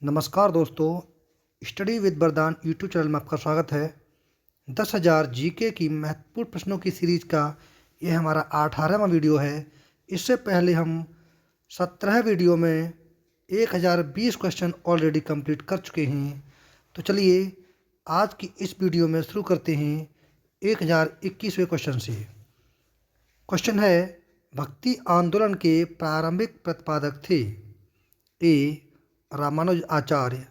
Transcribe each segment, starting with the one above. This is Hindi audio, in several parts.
नमस्कार दोस्तों, स्टडी विद वरदान यूट्यूब चैनल में आपका स्वागत है। 10,000 जीके की महत्वपूर्ण प्रश्नों की सीरीज का यह हमारा 18वां वीडियो है। इससे पहले हम 17 वीडियो में 1020 क्वेश्चन ऑलरेडी कंप्लीट कर चुके हैं। तो चलिए आज की इस वीडियो में शुरू करते हैं 1021वें क्वेश्चन से। क्वेश्चन है, भक्ति आंदोलन के प्रारंभिक प्रतिपादक थे? A Ramanuj Acharya,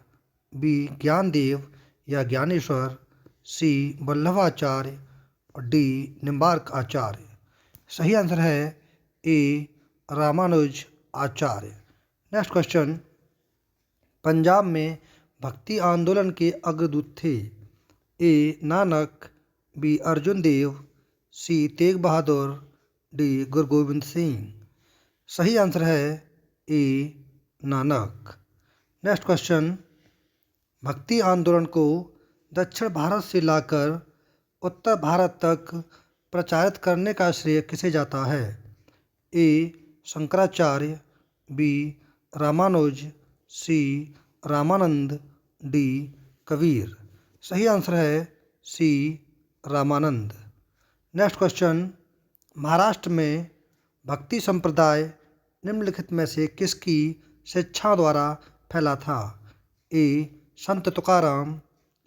B Gyandev या ज्ञानेश्वर, सी वल्लभाचार्य और डी निम्बार्क आचार्य। सही आंसर है ए रामानुज आचार्य। नेक्स्ट क्वेश्चन, पंजाब में भक्ति आंदोलन के अग्रदूत थे? ए नानक, बी अर्जुन देव, सी तेग बहादुर, डी गुरु गोविंद सिंह। सही आंसर है ए नानक। नेक्स्ट क्वेश्चन, भक्ति आंदोलन को दक्षिण भारत से लाकर उत्तर भारत तक प्रचारित करने का श्रेय किसे जाता है? ए शंकराचार्य, बी रामानुज, सी रामानंद, डी कबीर। सही आंसर है सी रामानंद। नेक्स्ट क्वेश्चन, महाराष्ट्र में भक्ति संप्रदाय निम्नलिखित में से किसकी शिक्षा द्वारा फैला था? ए संत तुकाराम,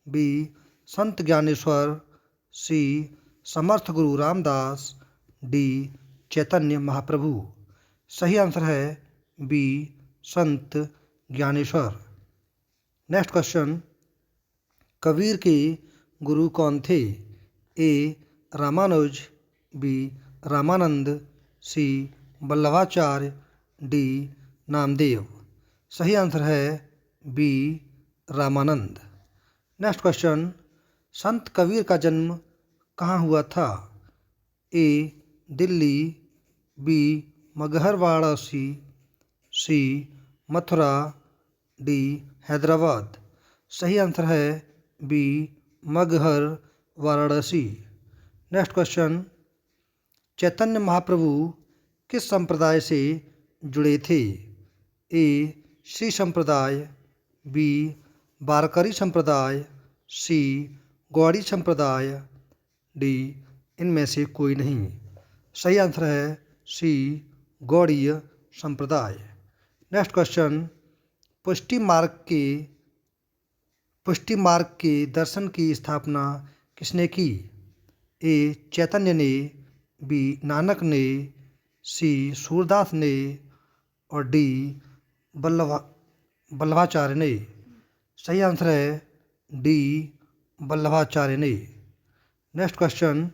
बी संत ज्ञानेश्वर, सी समर्थ गुरु रामदास, डी चैतन्य महाप्रभु। सही आंसर है बी संत ज्ञानेश्वर। नेक्स्ट क्वेश्चन, कबीर के गुरु कौन थे? A Ramanuj, B Ramanand, C Vallabhacharya, D Namdev. सही आंसर है बी रामानंद। नेक्स्ट क्वेश्चन, संत कबीर का जन्म कहाँ हुआ था? A Delhi, B Maghar Varanasi, C Mathura, D Hyderabad. सही आंसर है B Maghar Varanasi. Next question, Chaitanya Mahaprabhu किस संप्रदाय से जुड़े थे? ए श्री संप्रदाय, बी वारकरी संप्रदाय, सी गौड़ी संप्रदाय, डी इनमें से कोई नहीं। सही आंसर है सी गौड़ीय संप्रदाय। नेक्स्ट क्वेश्चन, पुष्टि मार्ग के दर्शन की स्थापना किसने की? ए चैतन्य ने, बी नानक ने, सी सूरदास ने और डी वल्लभाचार्य ने। सही आंसर है डी वल्लभाचार्य ने। नेक्स्ट क्वेश्चन,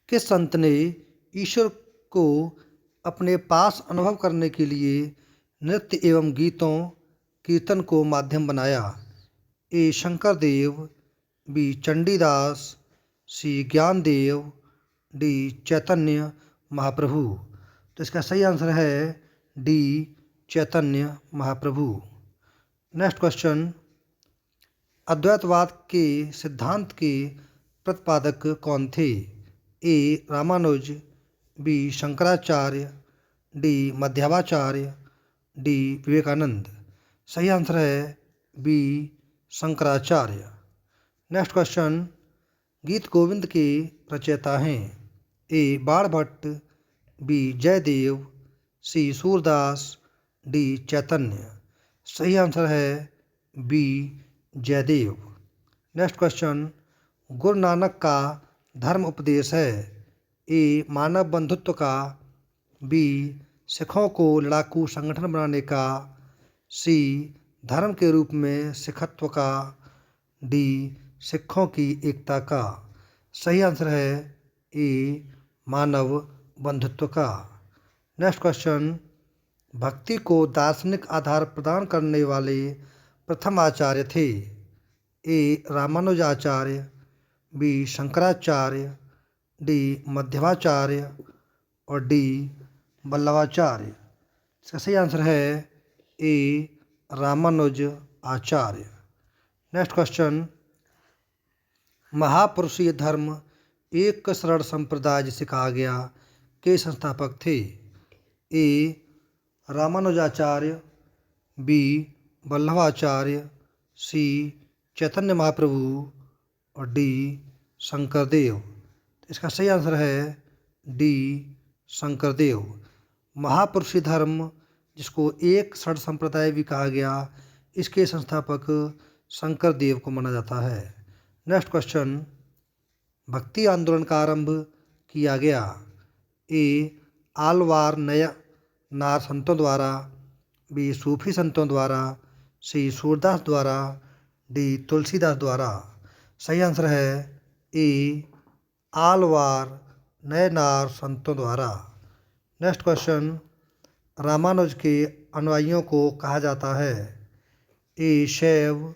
किस संत ने ईश्वर को अपने पास अनुभव करने के लिए नृत्य एवं गीतों कीर्तन को माध्यम बनाया? A Shankar Dev, B Chandidas, C Gyandev, D Chaitanya Mahaprabhu. तो इसका सही आंसर है D Chaitanya Mahaprabhu. Next question, अद्वैतवाद के सिद्धांत के प्रतिपादक कौन थे? A Ramanuj, B Shankaracharya, D Madhvacharya, D Vivekananda. सही आंसर है बी शंकराचार्य। नेक्स्ट क्वेश्चन, गीत गोविंद के रचयिता हैं? ए बाणभट्ट, बी जयदेव, सी सूरदास, डी चैतन्य। सही आंसर है B Jaydev. Next question, Guru Nanak का धर्म उपदेश है? ए मानव बंधुत्व का, बी सिखों को लड़ाकू संगठन बनाने का, सी धर्म के रूप में सिखत्व का, डी सिखों की एकता का। सही आंसर है ए मानव बंधुत्व का। नेक्स्ट क्वेश्चन, भक्ति को दार्शनिक आधार प्रदान करने वाले प्रथम आचार्य थे? A Ramanuj Acharya, B Shankaracharya, D Madhvacharya और डी वल्लभाचार्य। इसका सही आंसर है ए रामानुज आचार्य। नेक्स्ट क्वेश्चन, महापुरुषीय धर्म एक शरण संप्रदाय जिसे कहा गया के संस्थापक थे? ए रामानुजाचार्य, बी वल्लभाचार्य, सी चैतन्य महाप्रभु और डी शंकरदेव। तो इसका सही आंसर है डी शंकरदेव। महापुरुषी धर्म, जिसको एक षड संप्रदाय भी कहा गया, इसके संस्थापक शंकरदेव को माना जाता है। नेक्स्ट क्वेश्चन, भक्ति आंदोलन का आरंभ किया गया। ए आलवार नार संतों द्वारा, बी सूफी संतों द्वारा, सी सूरदास द्वारा, डी तुलसीदास द्वारा। सही आंसर है ए आलवार नार संतों द्वारा। नेक्स्ट क्वेश्चन, रामानुज के अनुयायियों को कहा जाता है। ए शैव,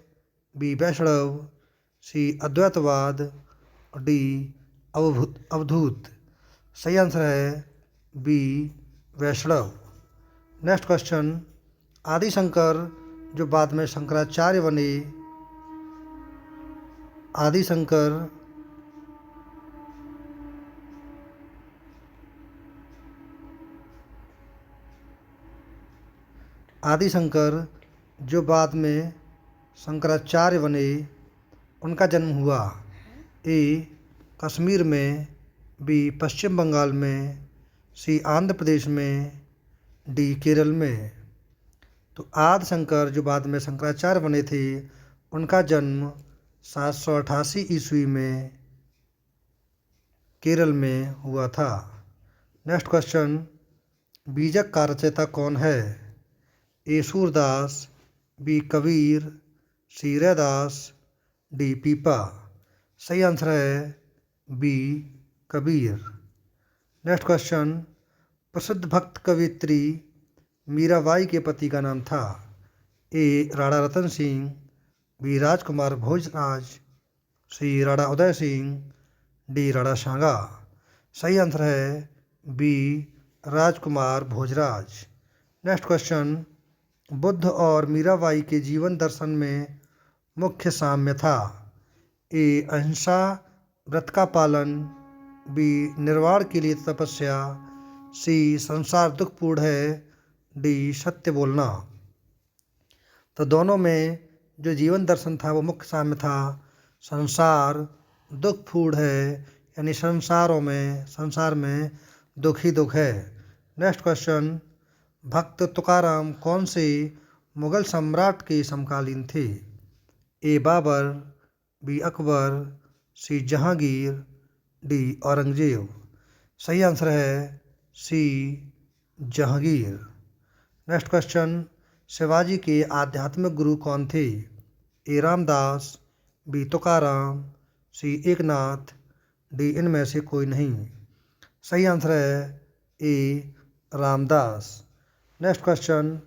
बी वैष्णव, सी अद्वैतवाद, डी अवधूत। सही आंसर है बी वैष्णव। नेक्स्ट क्वेश्चन, आदि शंकर जो बाद में शंकराचार्य बने, आदि शंकर जो बाद में शंकराचार्य बने, उनका जन्म हुआ ए कश्मीर में, बी पश्चिम बंगाल में, सी आंध्र प्रदेश में, डी केरल में। तो आदि शंकर जो बाद में शंकराचार्य बने थे, उनका जन्म 788 ईस्वी में केरल में हुआ था। नेक्स्ट क्वेश्चन, बीजक का रचयिता कौन है। ए सूरदास, बी कबीर, सी रैदास, डी पीपा। सही आंसर है बी कबीर। नेक्स्ट क्वेश्चन, प्रसिद्ध भक्त कवियत्री मीराबाई के पति का नाम था। ए राणा रतन सिंह, बी राजकुमार भोजराज, सी राणा उदय सिंह, डी राणा सांगा। सही आंसर है बी राजकुमार भोजराज। नेक्स्ट क्वेश्चन, बुद्ध और मीराबाई के जीवन दर्शन में मुख्य साम्य था। ए अहिंसा व्रत का पालन, बी निर्वाण के लिए तपस्या, सी संसार दुखपूर्ण है, डी सत्य बोलना। तो दोनों में जो जीवन दर्शन था वो मुख्य साम्य था, संसार दुखपूर्ण है, यानी संसार में दुख ही दुख है। नेक्स्ट क्वेश्चन, भक्त तुकाराम कौन से मुगल सम्राट के समकालीन थे। ए बाबर, बी अकबर, सी जहांगीर, डी औरंगजेब। सही आंसर है सी जहांगीर। नेक्स्ट क्वेश्चन, शिवाजी के आध्यात्मिक गुरु कौन थे। ए रामदास, बी तुकाराम, सी एकनाथ, डी इनमें से कोई नहीं। सही आंसर है ए रामदास। नेक्स्ट क्वेश्चन,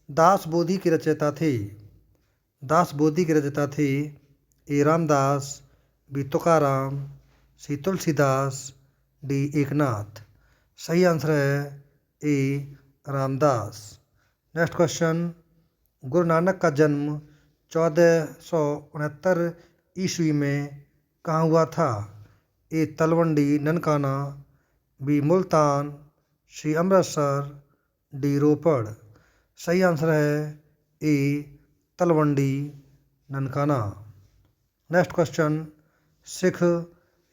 दास बोधि के रचयिता थे। ए रामदास, बी तुकाराम, सी तुलसीदास, डी एकनाथ। सही आंसर है ए रामदास। नेक्स्ट क्वेश्चन, गुरु नानक का जन्म 1469 ईस्वी में कहाँ हुआ था। ए तलवंडी ननकाना, बी मुल्तान, सी अमृतसर, डी रोपड़। सही आंसर है ए तलवंडी ननकाना। नेक्स्ट क्वेश्चन, सिख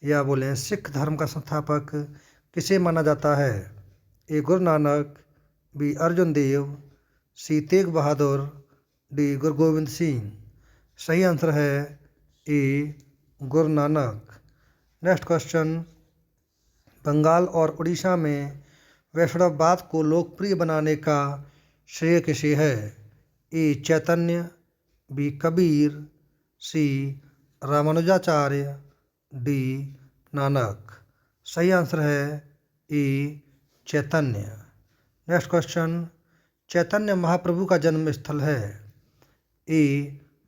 या बोलें सिख धर्म का संस्थापक किसे माना जाता है। ए गुरु नानक, बी अर्जुन देव, सी तेग बहादुर, डी गुरु गोविंद सिंह। सही आंसर है ए गुरु नानक। नेक्स्ट क्वेश्चन, बंगाल और उड़ीसा में वैष्णववाद को लोकप्रिय बनाने का श्रेय किसे है। ए चैतन्य, बी कबीर, सी रामानुजाचार्य, डी नानक। सही आंसर है ए चैतन्य। नेक्स्ट क्वेश्चन, चैतन्य महाप्रभु का जन्म स्थल है। ए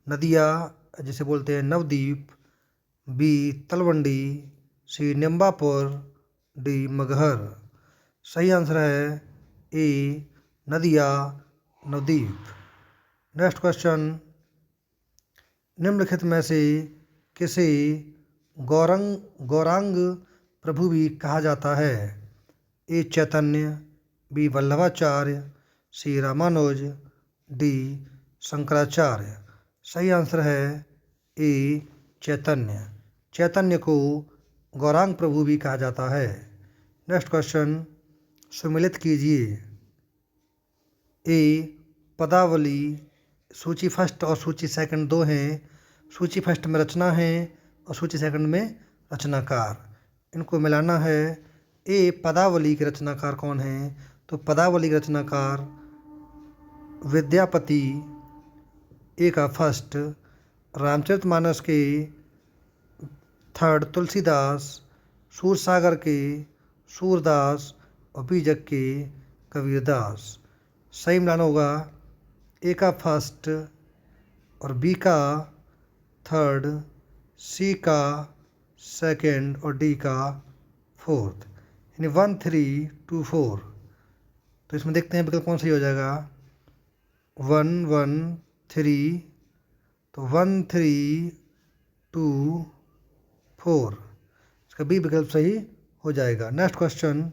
नदिया जिसे बोलते हैं नवद्वीप, बी तलवंडी, सी निम्बापुर, डी मगहर। सही आंसर है ए नदिया नवद्वीप। नेक्स्ट क्वेश्चन, निम्नलिखित में से किसे गौरांग प्रभु भी कहा जाता है। ए चैतन्य, बी वल्लभाचार्य, सी रामानुज, डी शंकराचार्य। सही आंसर है ए चैतन्य। चैतन्य को गौरांग प्रभु भी कहा जाता है। नेक्स्ट क्वेश्चन सुमिलित कीजिए। ए पदावली सूची फर्स्ट और सूची सेकंड दो हैं। सूची फर्स्ट में रचना है और सूची सेकंड में रचनाकार। इनको मिलाना है। ए पदावली के रचनाकार कौन हैं? तो पदावली के रचनाकार विद्यापति ए का फर्स्ट, रामचरितमानस के थर्ड तुलसीदास, सूरसागर के सूरदास और बीजक के कबीरदास। सही मिलाना होगा ए का फर्स्ट और बी का थर्ड, सी का सेकंड और डी का फोर्थ, यानी 1 3 2 4। तो इसमें देखते हैं विकल्प कौन सही हो जाएगा। 1 1 3, तो 1 3 2 4, इसका बी विकल्प सही हो जाएगा। नेक्स्ट क्वेश्चन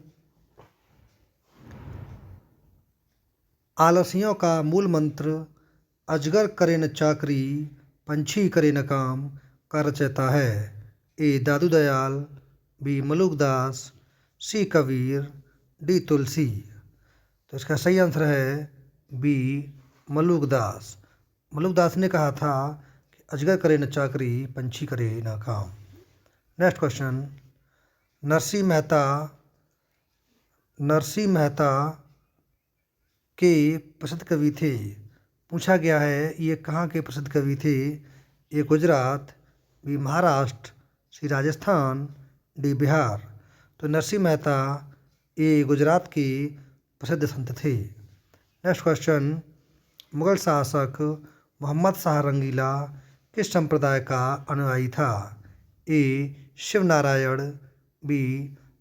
आलसियों का मूल मंत्र अजगर करे न चाकरी, पंछी करे न काम का रचयिता है। ए दादू दयाल, बी मलुकदास, सी कबीर, डी तुलसी। तो इसका सही आंसर है बी मलुकदास। मलुकदास ने कहा था कि अजगर करे न चाकरी, पंछी करे न काम। नेक्स्ट क्वेश्चन नरसिंह मेहता के प्रसिद्ध कवि थे। पूछा गया है ये कहाँ के प्रसिद्ध कवि थे। ए गुजरात, बी महाराष्ट्र, सी राजस्थान, डी बिहार। तो नरसिंह मेहता ए गुजरात के प्रसिद्ध संत थे। नेक्स्ट क्वेश्चन मुगल शासक मोहम्मद शाह रंगीला किस संप्रदाय का अनुयायी था। ए शिव नारायण, बी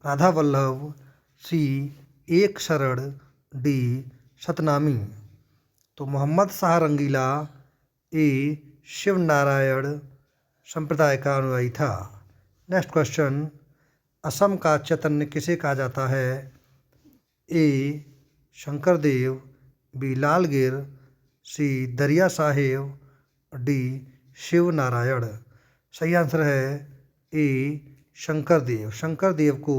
राधा वल्लभ, सी एक शरण, डी सतनामी। तो मोहम्मद शाह रंगीला ए शिव नारायण संप्रदाय का अनुयायी था। नेक्स्ट क्वेश्चन असम का चैतन्य किसे कहा जाता है। ए शंकरदेव, बी लालगिर, सी दरिया साहेब, डी शिव नारायण। सही आंसर है ए शंकरदेव। शंकरदेव को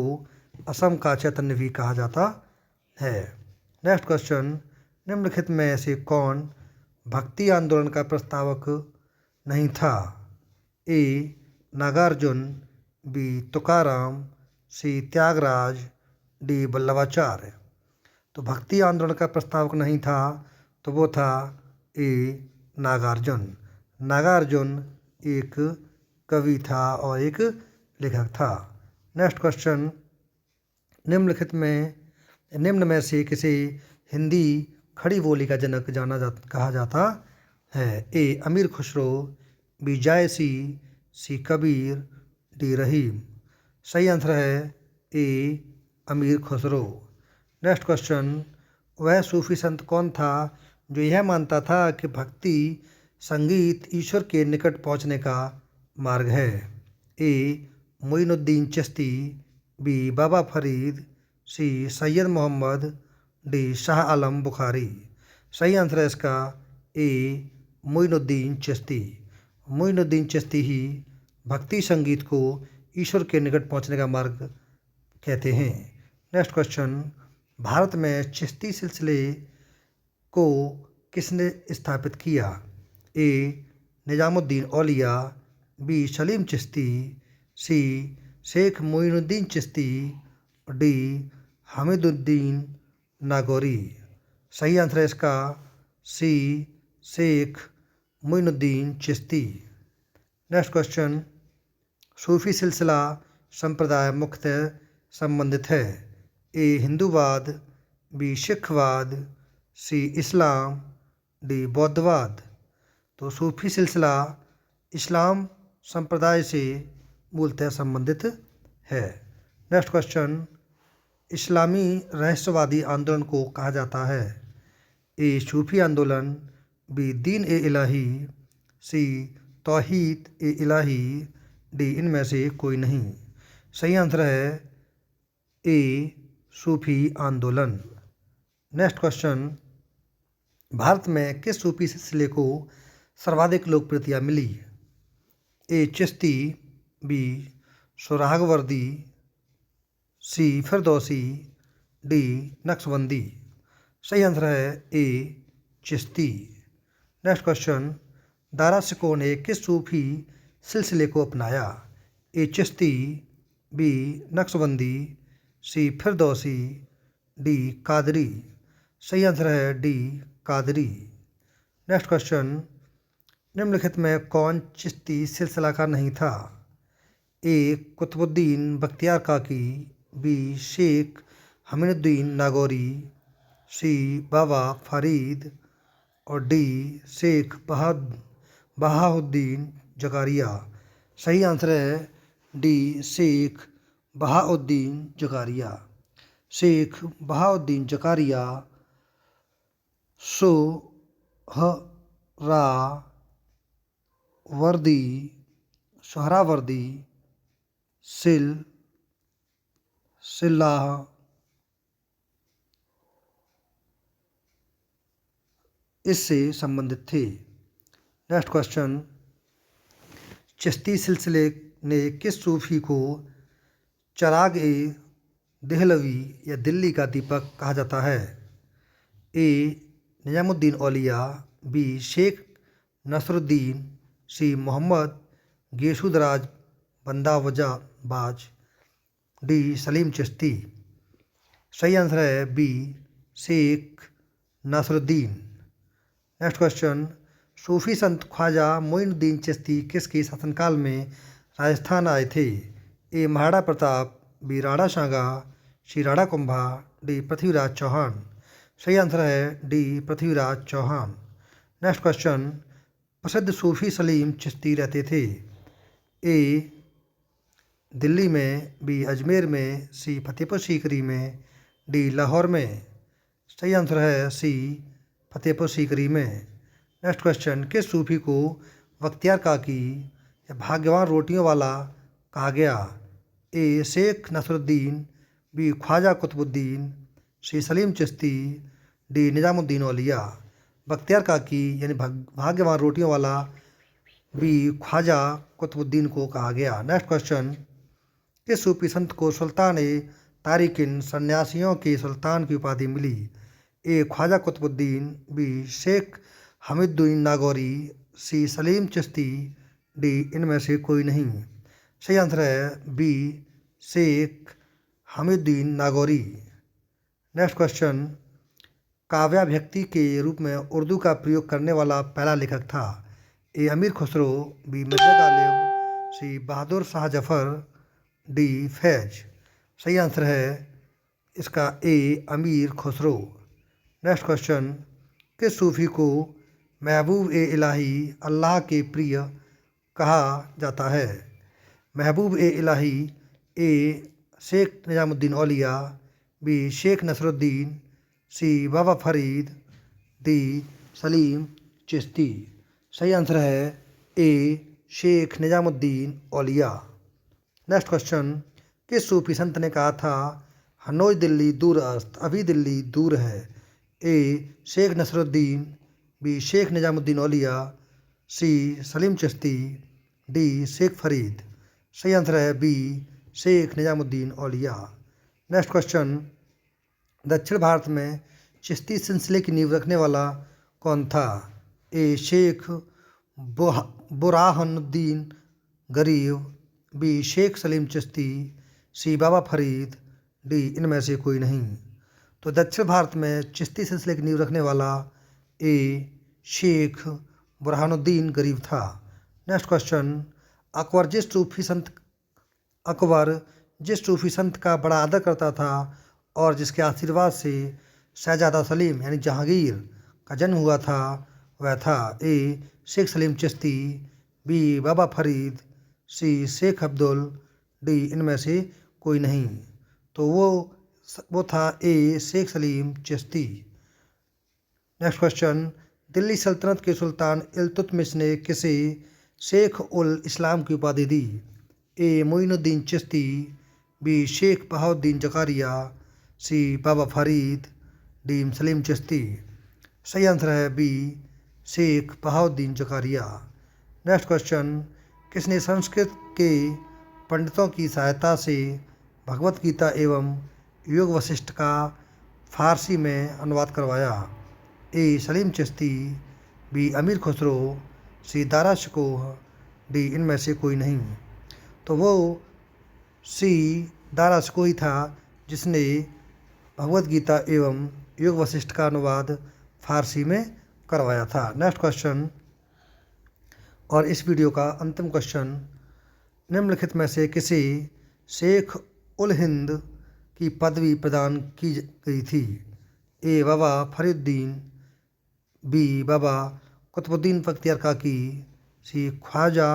असम का चैतन्य भी कहा जाता है। नेक्स्ट क्वेश्चन निम्नलिखित में से कौन भक्ति आंदोलन का प्रस्तावक नहीं था। ए नागार्जुन, बी तुकाराम, सी त्यागराज, डी वल्लभाचार्य। तो भक्ति आंदोलन का प्रस्तावक नहीं था तो वो था ए नागार्जुन। नागार्जुन एक कवि था और एक लेखक था। नेक्स्ट क्वेश्चन निम्न में से किसे हिंदी खड़ी बोली का जनक कहा जाता है। ए अमीर खुसरो, बी जायसी, सी कबीर, डी रहीम। सही आंसर है ए अमीर खुसरो। नेक्स्ट क्वेश्चन वह सूफी संत कौन था जो यह मानता था कि भक्ति संगीत ईश्वर के निकट पहुंचने का मार्ग है। ए मोइनुद्दीन चिश्ती, बी बाबा फरीद, सी सैयद मोहम्मद, डी शाह आलम बुखारी। सही आंसर है इसका ए मोइनुद्दीन चिश्ती। मोइनुद्दीन चिश्ती ही भक्ति संगीत को ईश्वर के निकट पहुंचने का मार्ग कहते हैं। नेक्स्ट क्वेश्चन भारत में चिश्ती सिलसिले को किसने स्थापित किया। ए निजामुद्दीन औलिया, बी सलीम चिश्ती, सी शेख मोइनुद्दीन चिश्ती, डी हमीदुद्दीन नागौरी। सही आंसर है इसका सी शेख मोइनुद्दीन चिश्ती। नेक्स्ट क्वेश्चन सूफी सिलसिला संप्रदाय मुख्यतः संबंधित है। ए हिंदूवाद, बी सिखवाद, सी इस्लाम, डी बौद्धवाद। तो सूफी सिलसिला इस्लाम संप्रदाय से मूलतः संबंधित है। नेक्स्ट क्वेश्चन इस्लामी रहस्यवादी आंदोलन को कहा जाता है। ए सूफी आंदोलन, बी दीन ए इलाही, सी तौहीद ए इलाही, डी इनमें से कोई नहीं। सही आंसर है ए सूफी आंदोलन। नेक्स्ट क्वेश्चन भारत में किस सूफी सिलसिले को सर्वाधिक लोकप्रियता मिली? ए चिश्ती, बी सोहरावर्दी, सी फिरदौसी, डी नक्शबंदी। सही आंसर है ए चिश्ती। नेक्स्ट क्वेश्चन, दारा शिकोह ने किस सूफी सिलसिले को अपनाया? ए चिश्ती, बी नक्शबंदी, सी फिरदौसी, डी कादरी। सही आंसर है डी कादरी। नेक्स्ट क्वेश्चन, निम्नलिखित में कौन चिश्ती सिलसिला का नहीं था? ए कुतुबुद्दीन बख्तियार काकी, बी शेख हमीदुद्दीन नागौरी, सी बाबा फरीद और डी शेख बहाउद्दीन जकारिया। सही आंसर है डी शेख बहाउद्दीन जकारिया। शेख बहाउद्दीन जकारिया सोहरावर्दी, सिल्लाह इससे संबंधित थे। नेक्स्ट क्वेश्चन, चिश्ती सिलसिले ने किस सूफी को चिराग ए देहलवी या दिल्ली का दीपक कहा जाता है? A Nizamuddin Auliya, B Sheikh Nasiruddin, C Mohammad Gesudaraz Bandanawaz, D Salim Chishti. सही आंसर है B Sheikh Nasiruddin. Next question, सूफी संत ख्वाजा मोइनुद्दीन चिश्ती किसके शासनकाल में राजस्थान आए थे? A Maharana Pratap, B Rana Sanga, C Rana Kumbha, D Prithviraj Chauhan. सही आंसर है D Prithviraj Chauhan. Next question, प्रसिद्ध सूफी सलीम चिश्ती रहते थे? ए दिल्ली में, बी अजमेर में, सी फतेहपुर सीकरी में, डी लाहौर में। सही आंसर है सी फतेहपुर सीकरी में। नेक्स्ट क्वेश्चन, किस सूफी को बख्तियार काकी या भाग्यवान रोटियों वाला कहा गया? ए शेख नसरुद्दीन, बी ख्वाजा कुतुबुद्दीन, सी सलीम चिश्ती, डी निजामुद्दीन औलिया। बख्तियार काकी यानी भाग्यवान रोटियों वाला बी ख्वाजा कुतुबुद्दीन को कहा गया। नेक्स्ट क्वेश्चन, किस सूफी संत को सुल्तान ए तारिकिन सन्यासियों के सुल्तान की उपाधि मिली? A Khwaja Qutbuddin, B Sheikh Hamiduddin Nagauri, C Salim Chishti, D इनमें से कोई नहीं। सही आंसर है B Sheikh Hamiduddin Nagauri. Next question, काव्याभक्ति के रूप में उर्दू का प्रयोग करने वाला पहला लेखक था? ए अमीर खुसरो, बी मिर्ज़ा गालिब, सी बहादुर शाह जफ़र, डी फैज। सही आंसर है इसका ए अमीर खुसरो। नेक्स्ट क्वेश्चन, किस सूफी को महबूब ए इलाही अल्लाह के प्रिय कहा जाता है? महबूब ए इलाही ए शेख निजामुद्दीन औलिया, बी शेख नसरुद्दीन, सी बाबा फरीद, डी सलीम चिश्ती। सही आंसर है ए शेख निजामुद्दीन औलिया। नेक्स्ट क्वेश्चन, किस सूफी संत ने कहा था हनोज दिल्ली दूर अस्त, अभी दिल्ली दूर है? ए शेख नसरुद्दीन, बी शेख निजामुद्दीन औलिया, सी सलीम चिश्ती, डी शेख फरीद। सही आंसर है बी शेख निजामुद्दीन औलिया। नेक्स्ट क्वेश्चन, दक्षिण भारत में चिश्ती सिलसिले की नींव रखने वाला कौन था? ए शेख बुरहानुद्दीन गरीब, बी शेख सलीम चिश्ती, सी बाबा फरीद, डी इनमें से कोई नहीं। तो दक्षिण भारत में चिश्ती सिलसिले की नींव रखने वाला ए शेख बुरहानुद्दीन गरीब था। नेक्स्ट क्वेश्चन, अकबर जिस सूफी संत का बड़ा आदर करता था और जिसके आशीर्वाद से शहजादा सलीम यानी जहांगीर का जन्म हुआ था, वह था ए शेख सलीम चिश्ती, बी बाबा फरीद, सी शेख अब्दुल, डी इनमें से कोई नहीं। तो वो था ए शेख सलीम चिश्ती। नेक्स्ट क्वेश्चन, दिल्ली सल्तनत के सुल्तान इल्तुतमिश ने किसे शेख उल इस्लाम की उपाधि दी? A Moinuddin Chishti, B Sheikh Bahauddin Zakariya, C Baba Farid, D Salim Chishti. सही आंसर है B, Sheikh Bahauddin Zakariya. Next question, किसने संस्कृत के पंडितों की सहायता से भगवत गीता एवं योग वशिष्ठ का फारसी में अनुवाद करवाया? ए सलीम चिश्ती, बी अमीर खुसरो, सी दारा शिकोह, डी इनमें से कोई नहीं। तो वो सी दारा शिकोह ही था जिसने भगवत गीता एवं योग वशिष्ठ का अनुवाद फारसी में करवाया था। नेक्स्ट क्वेश्चन और इस वीडियो का अंतिम क्वेश्चन, निम्नलिखित में से किसे शेख उल हिंद की पदवी प्रदान की गई थी? ए बाबा फरीदुद्दीन, बी बाबा कुतुबुद्दीन बख्तियार काकी, सी ख्वाजा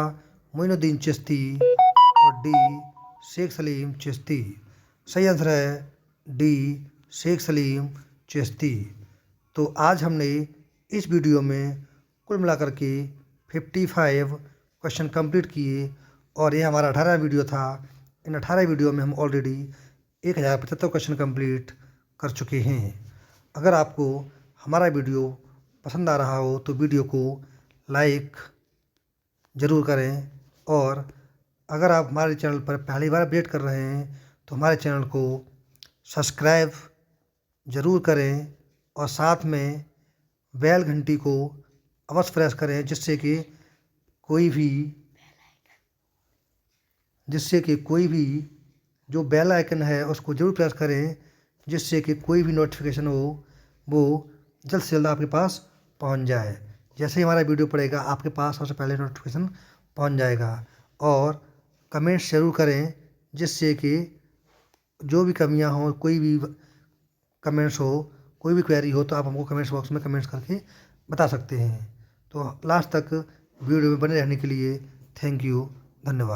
मोइनुद्दीन चिश्ती और डी शेख सलीम चिश्ती। सही आंसर है डी शेख सलीम चिश्ती। तो आज हमने इस वीडियो में कुल मिलाकर के 55 क्वेश्चन कंप्लीट किए और ये हमारा 18वां वीडियो था। इन 18 वीडियो में हम ऑलरेडी 1075 क्वेश्चन कंप्लीट कर चुके हैं। अगर आपको हमारा वीडियो पसंद आ रहा हो तो वीडियो को लाइक ज़रूर करें और अगर आप हमारे चैनल पर पहली बार अपडेट कर रहे हैं तो हमारे चैनल को सब्सक्राइब ज़रूर करें और साथ में बेल घंटी को अवश्य प्रेस करें जिससे कि कोई भी जो बेल आइकन है उसको ज़रूर प्रेस करें जिससे कि कोई भी नोटिफिकेशन हो वो जल्द से जल्द आपके पास पहुंच जाए। जैसे ही हमारा वीडियो पड़ेगा आपके पास सबसे पहले नोटिफिकेशन पहुंच जाएगा। और कमेंट्स ज़रूर करें जिससे कि जो भी कमियां हों, कोई भी कमेंट्स हो, कोई भी क्वेरी हो तो आप हमको कमेंट्स बॉक्स में कमेंट्स करके बता सकते हैं। तो लास्ट तक वीडियो में बने रहने के लिए थैंक यू, धन्यवाद।